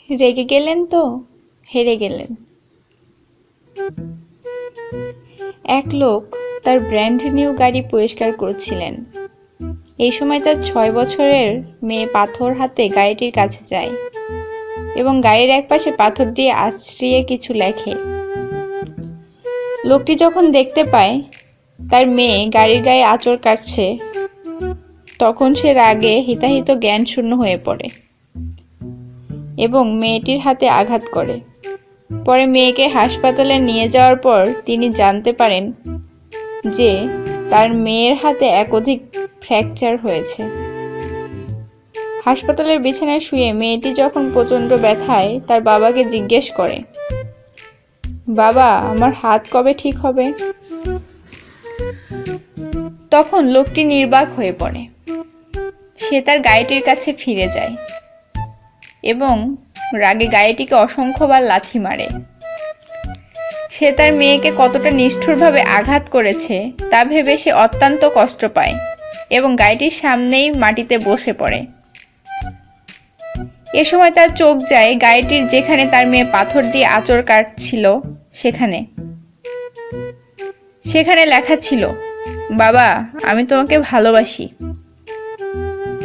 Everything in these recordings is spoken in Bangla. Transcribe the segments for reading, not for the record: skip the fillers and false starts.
রেগে গেলেন তো হেরে গেলেন। এক লোক তার ব্র্যান্ড নিউ গাড়ি পরিষ্কার করছিলেন। এই সময় তার 6 বছরের মেয়ে পাথর হাতে গাড়িটির কাছে যায় এবং গাড়ির একপাশে পাথর দিয়ে আছড়িয়ে কিছু লেখে। লোকটি যখন দেখতে পায় তার মেয়ে গাড়ির গায়ে আঁচড় কাটছে, তখন সে রাগে হিতাহিত জ্ঞান শূন্য হয়ে পড়ে এবং মেয়েটির হাতে আঘাত করে। পরে মেয়েকে হাসপাতালে নিয়ে যাওয়ার পর তিনি জানতে পারেন যে তার মেয়ের হাতে একাধিক ফ্র্যাকচার হয়েছে। হাসপাতালের বিছানায় শুয়ে মেয়েটি যখন প্রচণ্ড ব্যথায় তার বাবাকে জিজ্ঞেস করে, বাবা, আমার হাত কবে ঠিক হবে? তখন লোকটি নির্বাক হয়ে পড়ে। সে তার গাড়িটির কাছে ফিরে যায় এবং রাগে গাড়িটিকে অসংখ্যবার লাথি মারে। সে তার মেয়েকে কতটা নিষ্ঠুরভাবে আঘাত করেছে তা ভেবে সে অত্যন্ত কষ্ট পায় এবং গাড়িটির সামনেই মাটিতে বসে পড়ে। এ সময় তার চোখ যায় গাড়িটির যেখানে তার মেয়ে পাথর দিয়ে আঁচড় কাটছিল সেখানে লেখা ছিল, বাবা, আমি তোমাকে ভালোবাসি।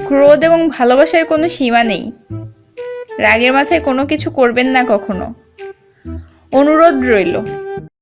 ক্রোধ এবং ভালোবাসার কোনো সীমা নেই। রাগের মাথায় কোনো কিছু করবেন না কখনো। অনুরোধ রইল,